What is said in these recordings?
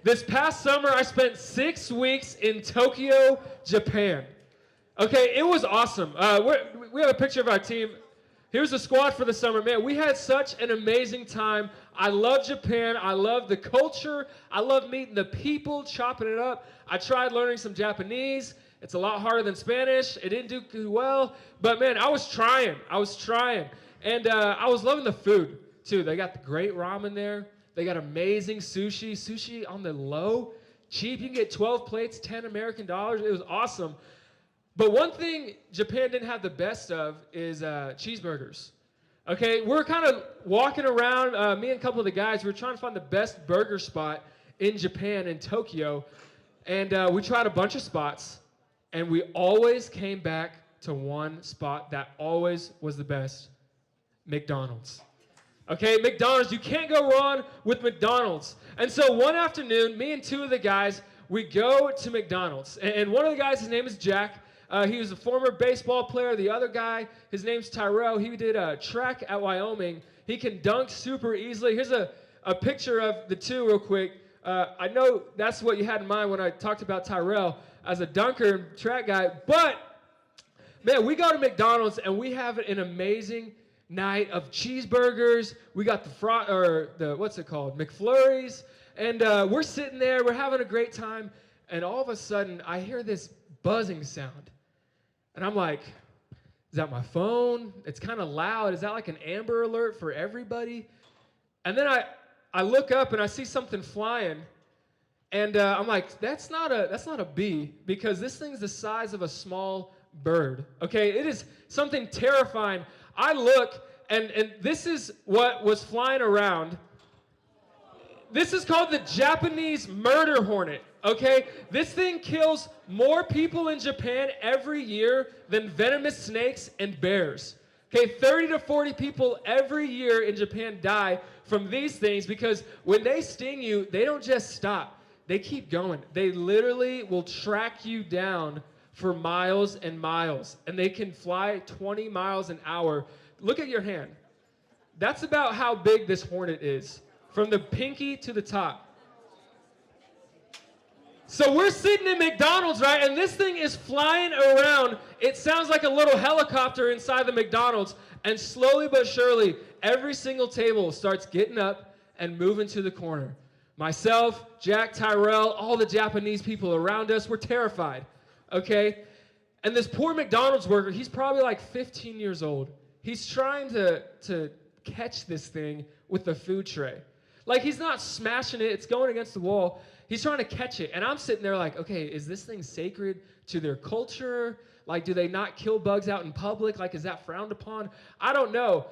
This past summer, I spent 6 weeks in Tokyo, Japan. Okay, it was awesome. We have a picture of our team. Here's the squad for the summer. Man, we had such an amazing time. I love Japan. I love the culture. I love meeting the people, chopping it up. I tried learning some Japanese. It's a lot harder than Spanish. It didn't do too well. But, man, I was trying. And I was loving the food, too. They got the great ramen there. They got amazing sushi. Sushi on the low, cheap. You can get 12 plates, 10 American dollars. It was awesome. But one thing Japan didn't have the best of is cheeseburgers. Okay, we're kind of walking around, me and a couple of the guys, we were trying to find the best burger spot in Japan, in Tokyo. And we tried a bunch of spots, and we always came back to one spot that always was the best: McDonald's. Okay, McDonald's, you can't go wrong with McDonald's. And so one afternoon, me and two of the guys, we go to McDonald's. And one of the guys, his name is Jack. He was a former baseball player. The other guy, his name's Tyrell. He did track at Wyoming. He can dunk super easily. Here's a picture of the two real quick. I know that's what you had in mind when I talked about Tyrell as a dunker and track guy. But, man, we go to McDonald's and we have an amazing night of cheeseburgers. We got what's it called? McFlurries. And we're sitting there. We're having a great time. And all of a sudden, I hear this buzzing sound. And I'm like, is that my phone? It's kind of loud. Is that like an Amber Alert for everybody? And then I look up and I see something flying. And I'm like, that's not a bee, because this thing's the size of a small bird. Okay, it is something terrifying. I look, and this is what was flying around. This is called the Japanese murder hornet, okay? This thing kills more people in Japan every year than venomous snakes and bears. Okay, 30 to 40 people every year in Japan die from these things, because when they sting you, they don't just stop. They keep going. They literally will track you down for miles and miles, and they can fly 20 miles an hour. Look at your hand. That's about how big this hornet is, from the pinky to the top. So we're sitting in McDonald's, right? And this thing is flying around. It sounds like a little helicopter inside the McDonald's. And slowly but surely, every single table starts getting up and moving to the corner. Myself, Jack, Tyrell, all the Japanese people around us, we're terrified, okay? And this poor McDonald's worker, he's probably like 15 years old. He's trying to catch this thing with the food tray. Like, he's not smashing it. It's going against the wall. He's trying to catch it. And I'm sitting there like, okay, is this thing sacred to their culture? Like, do they not kill bugs out in public? Like, is that frowned upon? I don't know.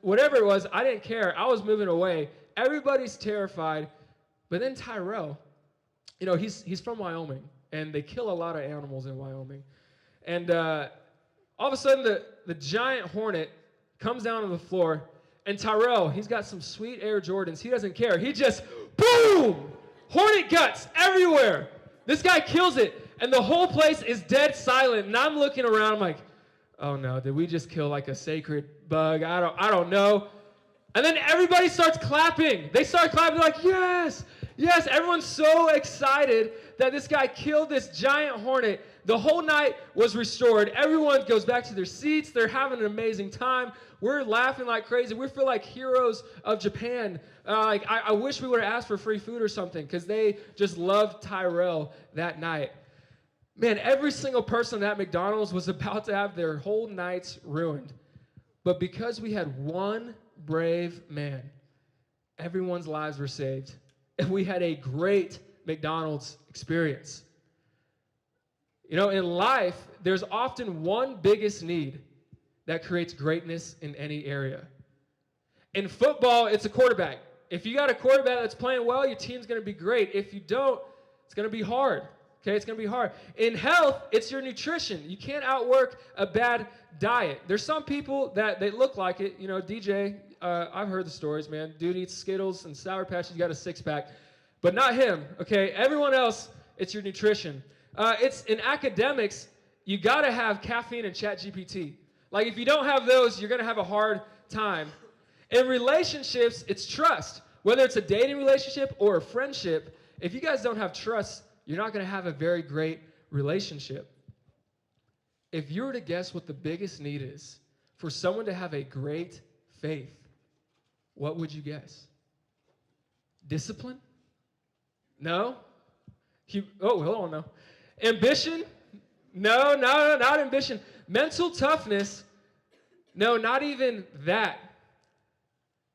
Whatever it was, I didn't care. I was moving away. Everybody's terrified. But then Tyrell, you know, he's from Wyoming, and they kill a lot of animals in Wyoming. And all of a sudden, the giant hornet comes down on the floor. And Tyrell, he's got some sweet Air Jordans. He doesn't care. He just, boom! Hornet guts everywhere. This guy kills it. And the whole place is dead silent. And I'm looking around. I'm like, oh no, did we just kill like a sacred bug? I don't know. And then everybody starts clapping. They start clapping. They're like, yes, yes. Everyone's so excited that this guy killed this giant hornet. The whole night was restored. Everyone goes back to their seats. They're having an amazing time. We're laughing like crazy. We feel like heroes of Japan. I wish we would have asked for free food or something, because they just loved Tyrell that night. Man, every single person at McDonald's was about to have their whole nights ruined. But because we had one brave man, everyone's lives were saved. And we had a great McDonald's experience. You know, in life, there's often one biggest need that creates greatness in any area. In football, it's a quarterback. If you got a quarterback that's playing well, your team's going to be great. If you don't, it's going to be hard. Okay, it's going to be hard. In health, it's your nutrition. You can't outwork a bad diet. There's some people that they look like it. You know, DJ, I've heard the stories, man. Dude eats Skittles and Sour Patches, you got a six-pack. But not him, okay? Everyone else, it's your nutrition. It's in academics, you got to have caffeine and ChatGPT. Like, if you don't have those, you're going to have a hard time. In relationships, it's trust. Whether it's a dating relationship or a friendship, if you guys don't have trust, you're not going to have a very great relationship. If you were to guess what the biggest need is for someone to have a great faith, what would you guess? Discipline? No? Hold on, no. Ambition? No, not ambition. Mental toughness? No, not even that.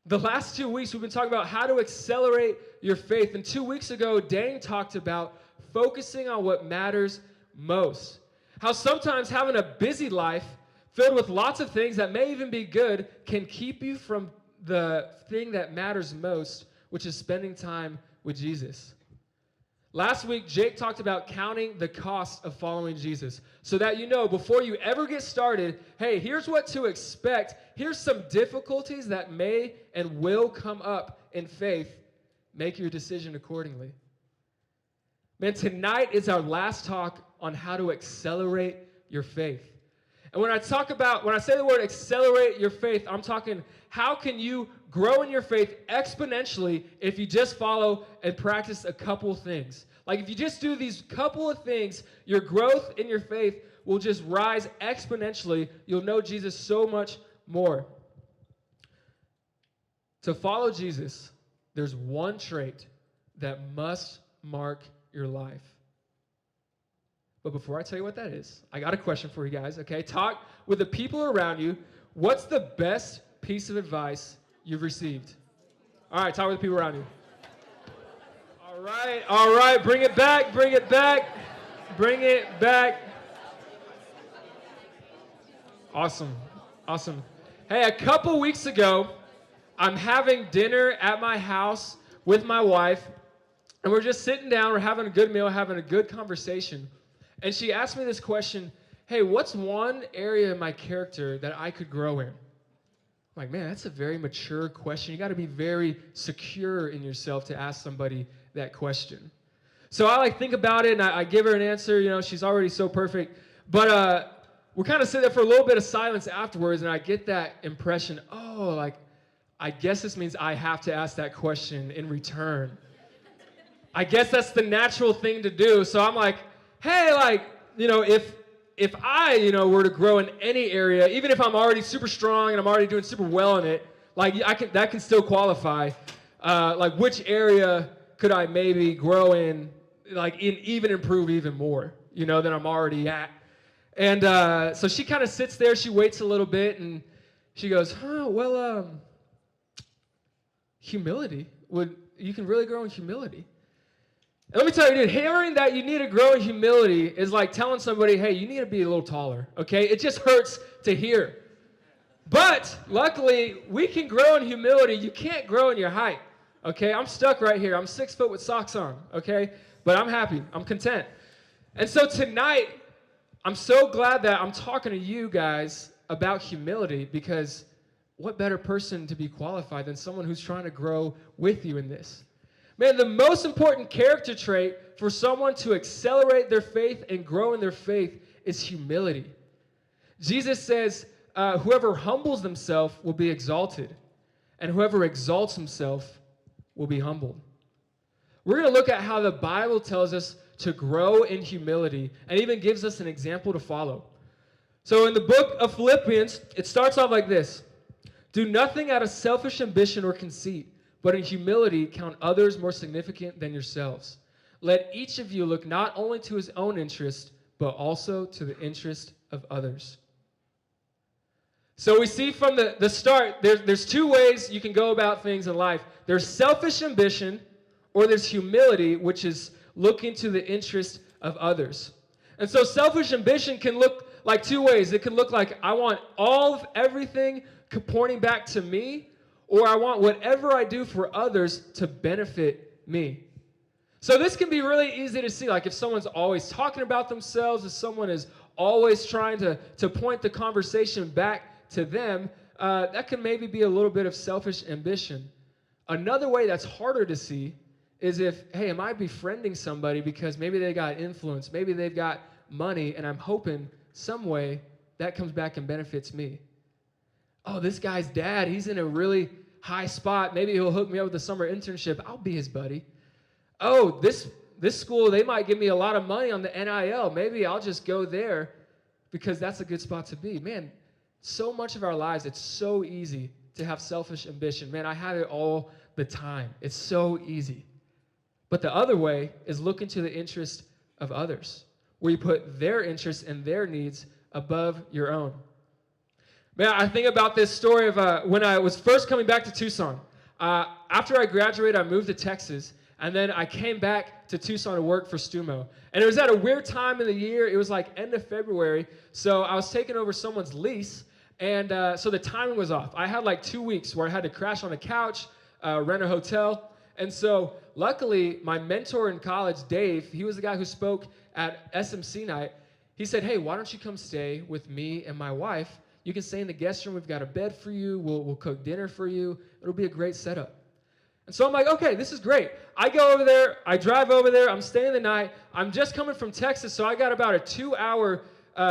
The last 2 weeks, we've been talking about how to accelerate your faith. And 2 weeks ago, Dane talked about focusing on what matters most. How sometimes having a busy life filled with lots of things that may even be good can keep you from the thing that matters most, which is spending time with Jesus. Last week, Jake talked about counting the cost of following Jesus so that you know before you ever get started, hey, here's what to expect. Here's some difficulties that may and will come up in faith. Make your decision accordingly. Man, tonight is our last talk on how to accelerate your faith. And when I say the word accelerate your faith, I'm talking how can you grow in your faith exponentially if you just follow and practice a couple things. Like if you just do these couple of things, your growth in your faith will just rise exponentially. You'll know Jesus so much more. To follow Jesus, there's one trait that must mark your life. But before I tell you what that is, I got a question for you guys, okay? Talk with the people around you. What's the best piece of advice you've received? All right, talk with the people around you. All right, bring it back. Awesome. Hey, a couple weeks ago, I'm having dinner at my house with my wife, and we're just sitting down, we're having a good meal, having a good conversation. And she asked me this question, hey, what's one area of my character that I could grow in? I'm like, man, that's a very mature question. You got to be very secure in yourself to ask somebody that question. So I think about it, and I give her an answer. You know, she's already so perfect. But we kind of sit there for a little bit of silence afterwards, and I get that impression, I guess this means I have to ask that question in return. I guess that's the natural thing to do. So I'm like, hey, if I, were to grow in any area, even if I'm already super strong and I'm already doing super well in it, that can still qualify. Which area could I maybe grow in, even improve even more, than I'm already at? And so she kind of sits there, she waits a little bit, and she goes, humility. You can really grow in humility. And let me tell you, dude, hearing that you need to grow in humility is like telling somebody, hey, you need to be a little taller, okay? It just hurts to hear. But luckily, we can grow in humility. You can't grow in your height, okay? I'm stuck right here. I'm 6 foot with socks on, okay? But I'm happy. I'm content. And so tonight, I'm so glad that I'm talking to you guys about humility, because what better person to be qualified than someone who's trying to grow with you in this? Man, the most important character trait for someone to accelerate their faith and grow in their faith is humility. Jesus says, whoever humbles themselves will be exalted, and whoever exalts himself will be humbled. We're going to look at how the Bible tells us to grow in humility and even gives us an example to follow. So in the book of Philippians, it starts off like this. Do nothing out of selfish ambition or conceit, but in humility count others more significant than yourselves. Let each of you look not only to his own interest, but also to the interest of others. So we see from the start, there's two ways you can go about things in life. There's selfish ambition, or there's humility, which is looking to the interest of others. And so selfish ambition can look like two ways. It can look like I want all of everything pointing back to me, or I want whatever I do for others to benefit me. So this can be really easy to see. Like if someone's always talking about themselves, if someone is always trying to point the conversation back to them, that can maybe be a little bit of selfish ambition. Another way that's harder to see is if, hey, am I befriending somebody because maybe they got influence, maybe they've got money, and I'm hoping some way that comes back and benefits me. Oh, this guy's dad, he's in a really high spot. Maybe he'll hook me up with a summer internship. I'll be his buddy. Oh, this school, they might give me a lot of money on the NIL. Maybe I'll just go there because that's a good spot to be. Man, so much of our lives, it's so easy to have selfish ambition. Man, I have it all the time. It's so easy. But the other way is look into the interest of others, where you put their interests and their needs above your own. Man, I think about this story of when I was first coming back to Tucson. After I graduated, I moved to Texas, and then I came back to Tucson to work for StuMo. And it was at a weird time in the year. It was like end of February, so I was taking over someone's lease, and so the timing was off. I had like 2 weeks where I had to crash on the couch, rent a hotel. And so luckily, my mentor in college, Dave, he was the guy who spoke at SMC night. He said, hey, why don't you come stay with me and my wife? You can stay in the guest room. We've got a bed for you. We'll cook dinner for you. It'll be a great setup. And so I'm like, okay, this is great. I go over there. I drive over there. I'm staying the night. I'm just coming from Texas, so I got about a 2-hour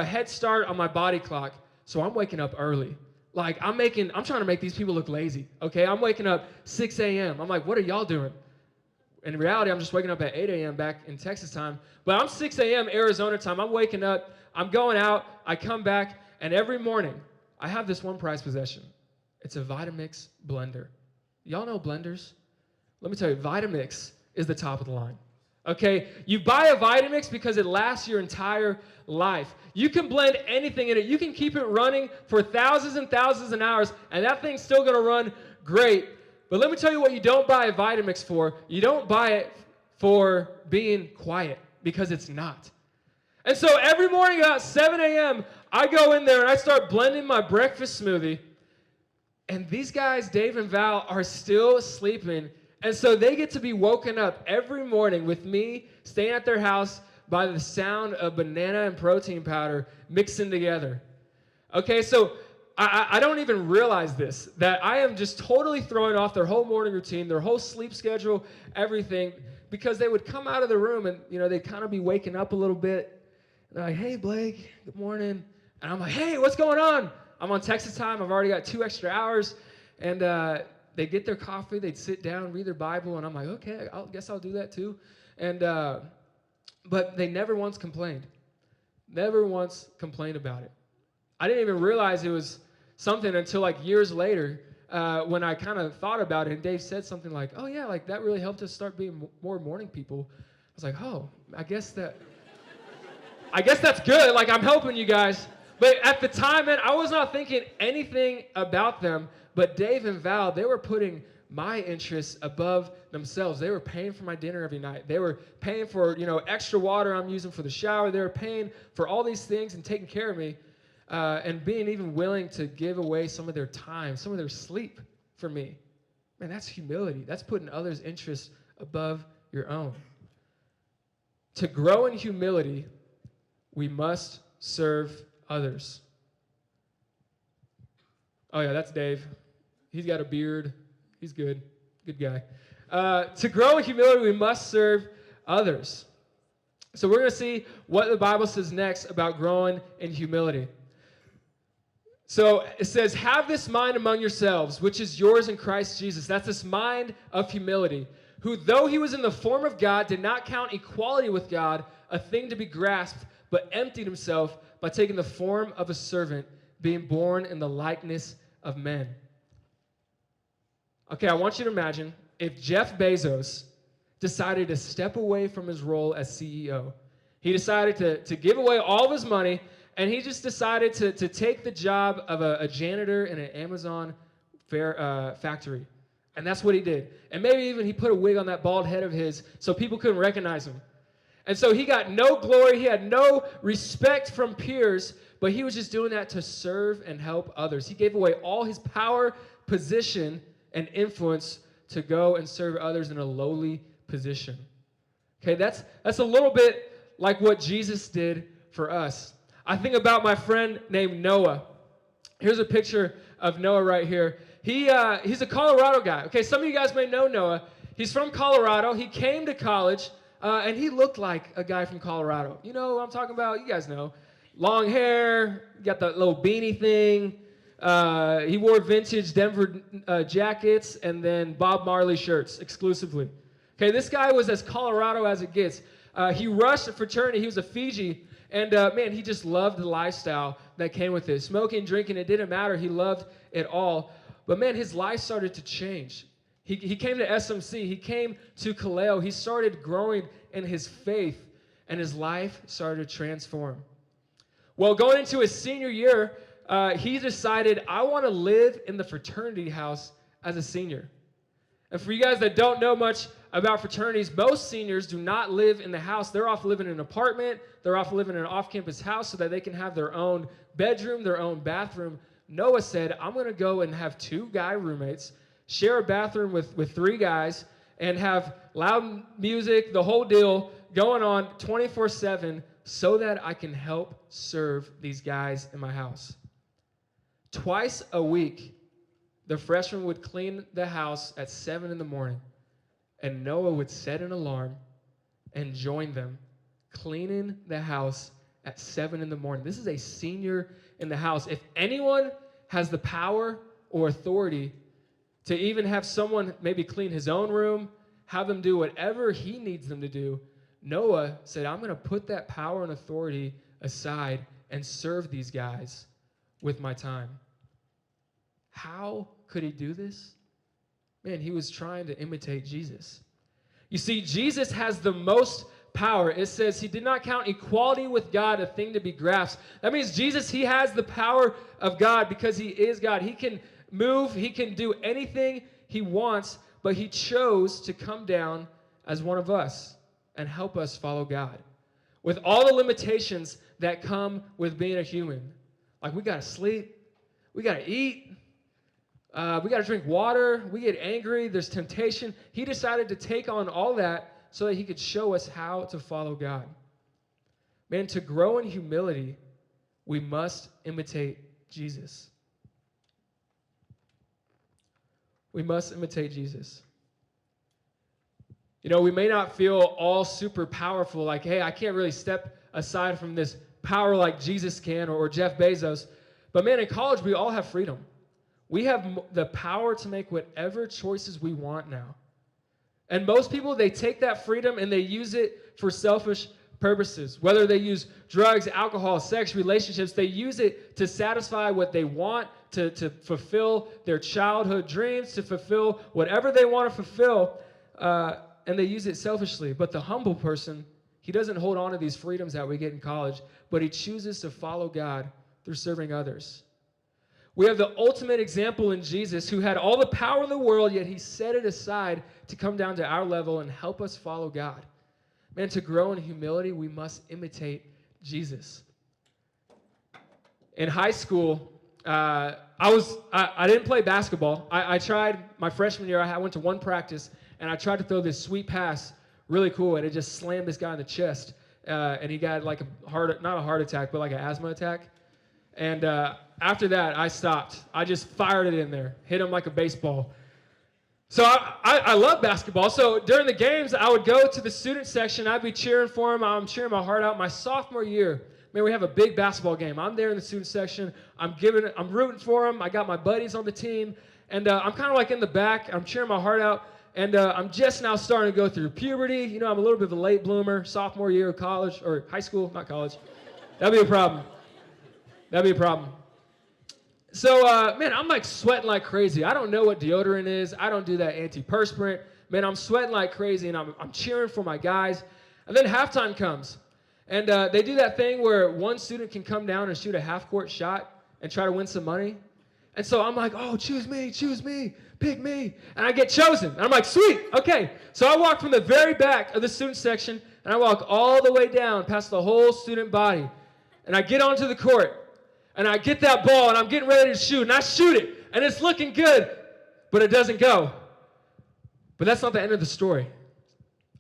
head start on my body clock. So I'm waking up early. Like, I'm trying to make these people look lazy, okay? I'm waking up 6 a.m. I'm like, what are y'all doing? In reality, I'm just waking up at 8 a.m. back in Texas time. But I'm 6 a.m. Arizona time. I'm waking up. I'm going out. I come back. And every morning, I have this one prized possession. It's a Vitamix blender. Y'all know blenders? Let me tell you, Vitamix is the top of the line. Okay? You buy a Vitamix because it lasts your entire life. You can blend anything in it. You can keep it running for thousands and thousands of hours, and that thing's still going to run great. But let me tell you what you don't buy a Vitamix for. You don't buy it for being quiet, because it's not. And so every morning at 7 a.m., I go in there and I start blending my breakfast smoothie. And these guys, Dave and Val, are still sleeping. And so they get to be woken up every morning with me staying at their house by the sound of banana and protein powder mixing together. Okay, so I don't even realize this, that I am just totally throwing off their whole morning routine, their whole sleep schedule, everything, because they would come out of the room and, they'd kind of be waking up a little bit. They're like, hey, Blake, good morning. And I'm like, hey, what's going on? I'm on Texas time. I've already got 2 extra hours. And they get their coffee. They'd sit down, read their Bible. And I'm like, okay, I guess I'll do that too. And but they never once complained. Never once complained about it. I didn't even realize it was something until like years later when I kind of thought about it. And Dave said something like, oh, yeah, like that really helped us start being more morning people. I was like, oh, I guess that's good. Like, I'm helping you guys. But at the time, man, I was not thinking anything about them. But Dave and Val, they were putting my interests above themselves. They were paying for my dinner every night. They were paying for, extra water I'm using for the shower. They were paying for all these things and taking care of me and being even willing to give away some of their time, some of their sleep for me. Man, that's humility. That's putting others' interests above your own. To grow in humility, we must serve others. Oh, yeah, that's Dave. He's got a beard. He's good. Good guy. To grow in humility, we must serve others. So we're going to see what the Bible says next about growing in humility. So it says, have this mind among yourselves, which is yours in Christ Jesus. That's this mind of humility, who, though he was in the form of God, did not count equality with God a thing to be grasped, but emptied himself by taking the form of a servant, being born in the likeness of men. Okay, I want you to imagine if Jeff Bezos decided to step away from his role as CEO. He decided to give away all of his money, and he just decided to take the job of a janitor in an Amazon factory. And that's what he did. And maybe even he put a wig on that bald head of his so people couldn't recognize him. And so he got no glory. He had no respect from peers, but he was just doing that to serve and help others. He gave away all his power, position, and influence to go and serve others in a lowly position. Okay, that's a little bit like what Jesus did for us. I think about my friend named Noah. Here's a picture of Noah right here. He's a Colorado guy. Okay, some of you guys may know Noah. He's from Colorado. He came to college, and he looked like a guy from Colorado. You know what I'm talking about? You guys know. Long hair, got that little beanie thing. He wore vintage Denver jackets and then Bob Marley shirts exclusively. Okay, this guy was as Colorado as it gets. He rushed a fraternity. He was a Fiji. And man, he just loved the lifestyle that came with it. Smoking, drinking, it didn't matter. He loved it all. But man, his life started to change. He came to SMC. He came to Kaleo. He started growing in his faith, and his life started to transform. Well, going into his senior year, he decided, I want to live in the fraternity house as a senior. And for you guys that don't know much about fraternities, most seniors do not live in the house. They're off living in an apartment. They're off living in an off-campus house so that they can have their own bedroom, their own bathroom. Noah said, I'm going to go and have 2 guy roommates, share a bathroom with 3 guys, and have loud music, the whole deal, going on 24/7 so that I can help serve these guys in my house. Twice a week, the freshmen would clean the house at 7 in the morning, and Noah would set an alarm and join them cleaning the house at 7 in the morning. This is a senior in the house. If anyone has the power or authority to even have someone maybe clean his own room, have them do whatever he needs them to do, Noah said, I'm going to put that power and authority aside and serve these guys with my time. How could he do this? Man, he was trying to imitate Jesus. You see, Jesus has the most power. It says he did not count equality with God a thing to be grasped. That means Jesus, he has the power of God because he is God. He can move, he can do anything he wants, but he chose to come down as one of us and help us follow God. With all the limitations that come with being a human. Like we got to sleep, we got to eat, we got to drink water, we get angry, there's temptation. He decided to take on all that so that he could show us how to follow God. Man, to grow in humility, we must imitate Jesus. We must imitate Jesus. You know, we may not feel all super powerful, like, hey, I can't really step aside from this power like Jesus can or Jeff Bezos. But man, in college, we all have freedom. We have the power to make whatever choices we want now. And most people, they take that freedom and they use it for selfish purposes. Whether they use drugs, alcohol, sex, relationships, they use it to satisfy what they want, to fulfill their childhood dreams, to fulfill whatever they want to fulfill, and they use it selfishly. But the humble person, he doesn't hold on to these freedoms that we get in college, but he chooses to follow God through serving others. We have the ultimate example in Jesus who had all the power in the world, yet he set it aside to come down to our level and help us follow God. Man, to grow in humility, we must imitate Jesus. In high school, I didn't play basketball. I tried my freshman year. I went to one practice, and I tried to throw this sweet pass, really cool, and it just slammed this guy in the chest. And he got like not a heart attack, but like an asthma attack. And after that, I stopped. I just fired it in there, hit him like a baseball. So I love basketball. So during the games, I would go to the student section. I'd be cheering for him. I'm cheering my heart out. My sophomore year, man, we have a big basketball game. I'm there in the student section. I'm rooting for him. I got my buddies on the team. And I'm kind of like in the back. I'm cheering my heart out. And I'm just now starting to go through puberty. You know, I'm a little bit of a late bloomer, sophomore year of college, or high school, not college. That'd be a problem. So, man, I'm like sweating like crazy. I don't know what deodorant is. I don't do that antiperspirant. Man, I'm sweating like crazy, and I'm cheering for my guys. And then halftime comes. And they do that thing where one student can come down and shoot a half-court shot and try to win some money. And so I'm like, oh, choose me, pick me. And I get chosen. And I'm like, sweet, okay. So I walk from the very back of the student section, and I walk all the way down past the whole student body. And I get onto the court. And I get that ball, and I'm getting ready to shoot, and I shoot it, and it's looking good, but it doesn't go. But that's not the end of the story.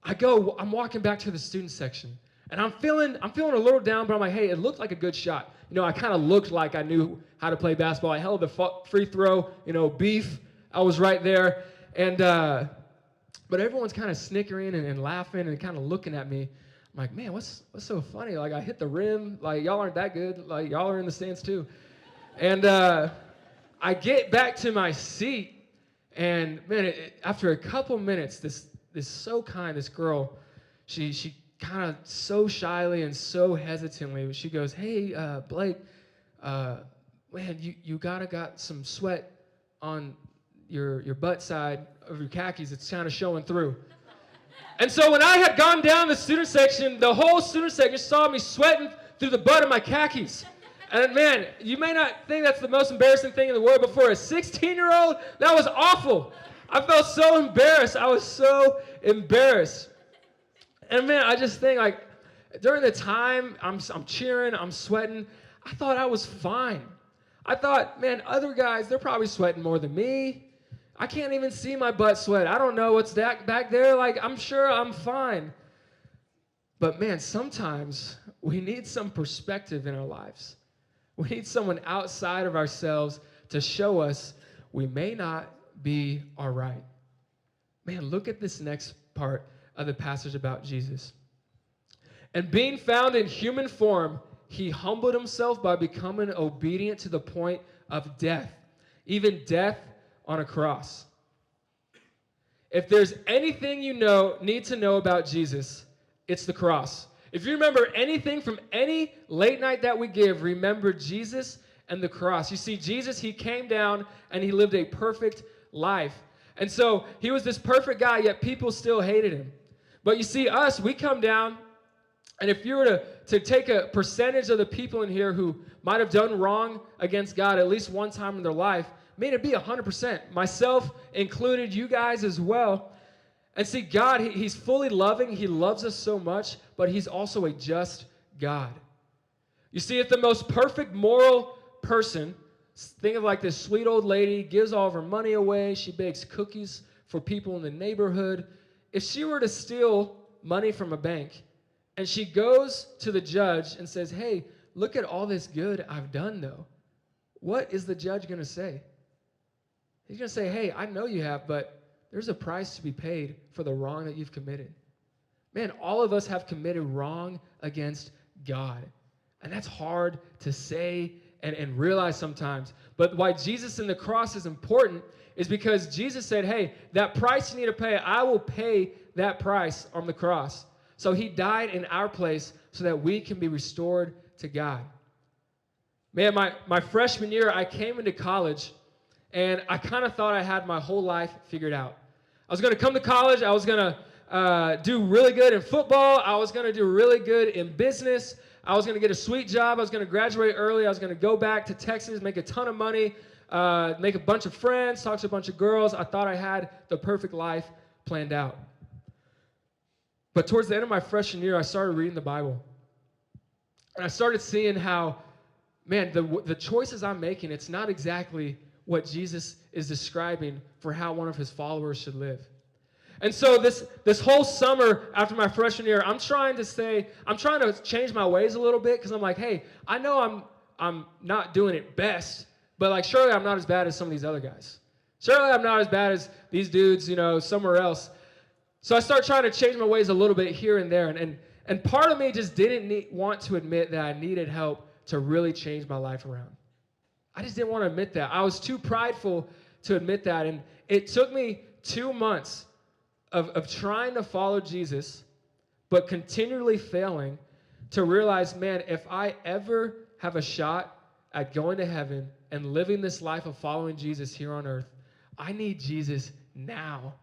I'm walking back to the student section, and I'm feeling a little down, but I'm like, hey, it looked like a good shot. You know, I kind of looked like I knew how to play basketball. I held the free throw, beef. I was right there, and but everyone's kind of snickering and laughing and kind of looking at me. I'm like, man, what's so funny? Like, I hit the rim. Like, y'all aren't that good. Like, y'all are in the stands too. And I get back to my seat, and man, after a couple minutes, this so kind, this girl, she kind of so shyly and so hesitantly, she goes, "Hey, Blake, man, you got some sweat on your butt side of your khakis. It's kind of showing through." And so when I had gone down the student section, the whole student section saw me sweating through the butt of my khakis. And man, you may not think that's the most embarrassing thing in the world, but for a 16-year-old, that was awful. I felt so embarrassed. I was so embarrassed. And man, I just think like during the time I'm cheering, I'm sweating, I thought I was fine. I thought, man, other guys, they're probably sweating more than me. I can't even see my butt sweat. I don't know what's that back there. Like, I'm sure I'm fine. But man, sometimes we need some perspective in our lives. We need someone outside of ourselves to show us we may not be all right. Man, look at this next part of the passage about Jesus. And being found in human form, he humbled himself by becoming obedient to the point of death, even death on a cross. If there's anything you need to know about Jesus, it's the cross. If you remember anything from any late night that we give, remember Jesus and the cross. You see, Jesus, he came down and he lived a perfect life. And so he was this perfect guy, yet people still hated him. But you see, us, we come down, and if you were to take a percentage of the people in here who might have done wrong against God at least one time in their life, may it be 100%, myself included, you guys as well. And see, God, he's fully loving. He loves us so much, but he's also a just God. You see, if the most perfect moral person, think of like this sweet old lady, gives all of her money away, she bakes cookies for people in the neighborhood. If she were to steal money from a bank, and she goes to the judge and says, "Hey, look at all this good I've done, though," what is the judge going to say? He's going to say, "Hey, I know you have, but there's a price to be paid for the wrong that you've committed." Man, all of us have committed wrong against God. And that's hard to say and realize sometimes. But why Jesus and the cross is important is because Jesus said, "Hey, that price you need to pay, I will pay that price on the cross." So he died in our place so that we can be restored to God. Man, my freshman year, I came into college, and I kind of thought I had my whole life figured out. I was going to come to college. I was going to do really good in football. I was going to do really good in business. I was going to get a sweet job. I was going to graduate early. I was going to go back to Texas, make a ton of money, make a bunch of friends, talk to a bunch of girls. I thought I had the perfect life planned out. But towards the end of my freshman year, I started reading the Bible. And I started seeing how, man, the choices I'm making, it's not exactly what Jesus is describing for how one of his followers should live. And so this whole summer after my freshman year, I'm trying to change my ways a little bit, because I'm like, hey, I know I'm not doing it best, but like surely I'm not as bad as some of these other guys. Surely I'm not as bad as these dudes, somewhere else. So I start trying to change my ways a little bit here and there. And part of me just didn't want to admit that I needed help to really change my life around. I just didn't want to admit that. I was too prideful to admit that. And it took me 2 months of trying to follow Jesus, but continually failing, to realize, man, if I ever have a shot at going to heaven and living this life of following Jesus here on earth, I need Jesus now.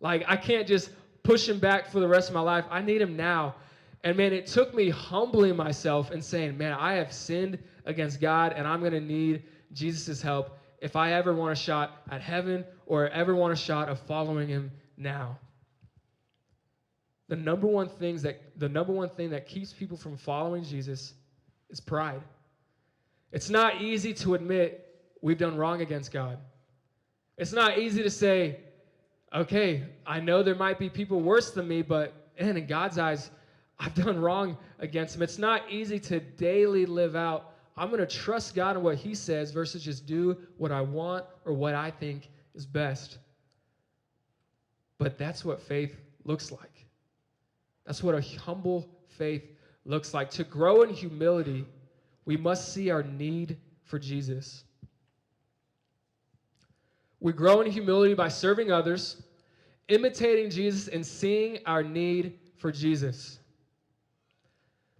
Like, I can't just push him back for the rest of my life. I need him now. And man, it took me humbling myself and saying, man, I have sinned against God, and I'm going to need Jesus' help if I ever want a shot at heaven or ever want a shot of following him now. The number one thing that keeps people from following Jesus is pride. It's not easy to admit we've done wrong against God. It's not easy to say, okay, I know there might be people worse than me, but in God's eyes, I've done wrong against him. It's not easy to daily live out, I'm going to trust God and what he says versus just do what I want or what I think is best. But that's what faith looks like. That's what a humble faith looks like. To grow in humility, we must see our need for Jesus. We grow in humility by serving others, imitating Jesus, and seeing our need for Jesus.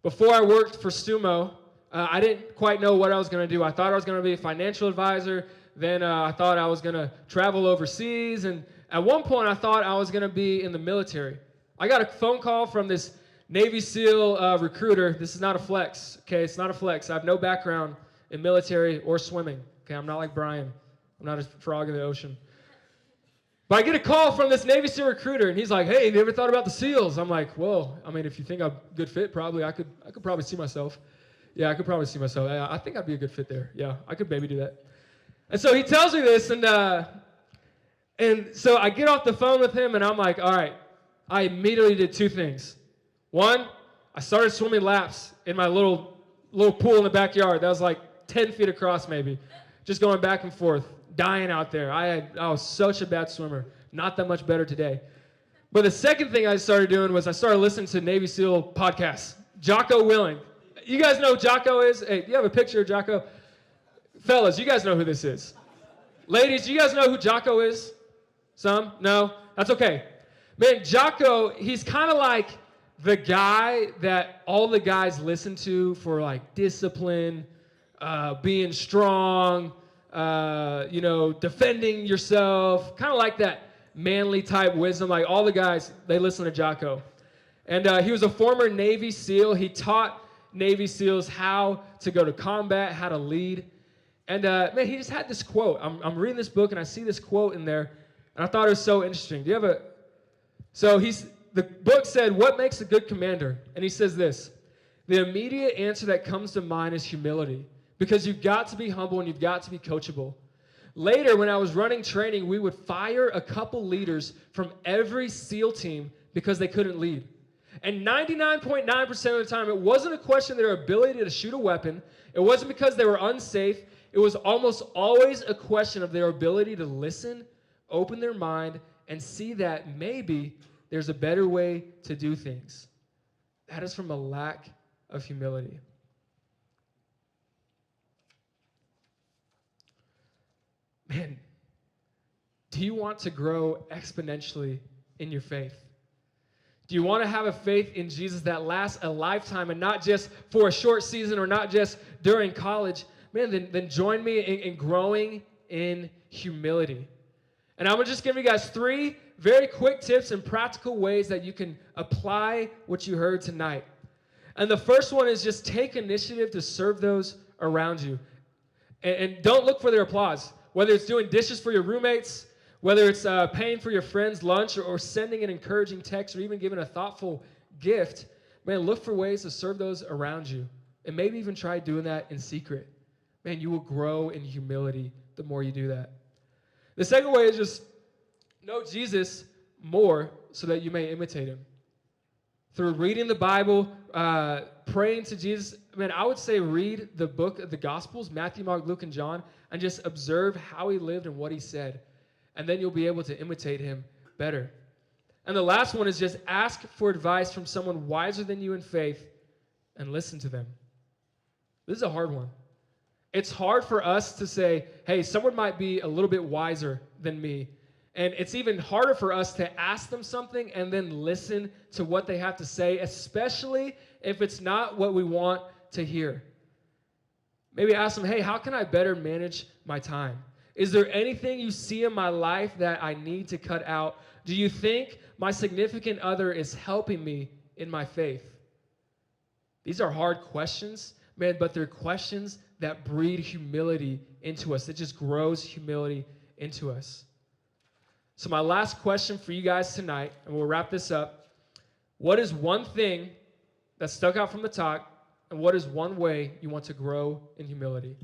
Before I worked for StuMo, I didn't quite know what I was going to do. I thought I was going to be a financial advisor. Then I thought I was going to travel overseas. And at one point, I thought I was going to be in the military. I got a phone call from this Navy SEAL recruiter. This is not a flex, okay? It's not a flex. I have no background in military or swimming, okay? I'm not like Brian. I'm not a frog in the ocean. But I get a call from this Navy SEAL recruiter, and he's like, hey, have you ever thought about the SEALs? I'm like, well, I mean, if you think I'm a good fit, probably. I could probably see myself. Yeah, I could probably see myself. I think I'd be a good fit there. Yeah, I could maybe do that. And so he tells me this, and so I get off the phone with him, and I'm like, all right. I immediately did two things. One, I started swimming laps in my little pool in the backyard. That was like 10 feet across maybe. Just going back and forth, dying out there. I was such a bad swimmer. Not that much better today. But the second thing I started doing was I started listening to Navy SEAL podcasts. Jocko Willing. You guys know who Jocko is? Hey, you have a picture of Jocko? Fellas, you guys know who this is. Ladies, you guys know who Jocko is? Some? No? That's okay. Man, Jocko, he's kind of like the guy that all the guys listen to for like discipline, being strong, defending yourself, kind of like that manly type wisdom. Like all the guys, they listen to Jocko. And he was a former Navy SEAL. He taught Navy SEALs how to go to combat, how to lead. And man, he just had this quote. I'm reading this book and I see this quote in there, and I thought it was so interesting. Do you have the book said, what makes a good commander? And he says this: the immediate answer that comes to mind is humility, because you've got to be humble and you've got to be coachable. Later, when I was running training, we would fire a couple leaders from every SEAL team because they couldn't lead. And 99.9% of the time, it wasn't a question of their ability to shoot a weapon. It wasn't because they were unsafe. It was almost always a question of their ability to listen, open their mind, and see that maybe there's a better way to do things. That is from a lack of humility. Man, do you want to grow exponentially in your faith? Do you want to have a faith in Jesus that lasts a lifetime and not just for a short season or not just during college? Man, then join me in growing in humility. And I'm going to just give you guys 3 very quick tips and practical ways that you can apply what you heard tonight. And the first one is just take initiative to serve those around you. And don't look for their applause. Whether it's doing dishes for your roommates, whether it's paying for your friend's lunch or sending an encouraging text or even giving a thoughtful gift, man, look for ways to serve those around you. And maybe even try doing that in secret. Man, you will grow in humility the more you do that. The second way is just know Jesus more so that you may imitate him. Through reading the Bible, praying to Jesus, man, I would say read the book of the Gospels, Matthew, Mark, Luke, and John, and just observe how he lived and what he said. And then you'll be able to imitate him better. And the last one is just ask for advice from someone wiser than you in faith and listen to them. This is a hard one. It's hard for us to say, hey, someone might be a little bit wiser than me. And it's even harder for us to ask them something and then listen to what they have to say, especially if it's not what we want to hear. Maybe ask them, hey, how can I better manage my time? Is there anything you see in my life that I need to cut out? Do you think my significant other is helping me in my faith? These are hard questions, man, but they're questions that breed humility into us. It just grows humility into us. So my last question for you guys tonight, and we'll wrap this up. What is one thing that stuck out from the talk, and what is one way you want to grow in humility?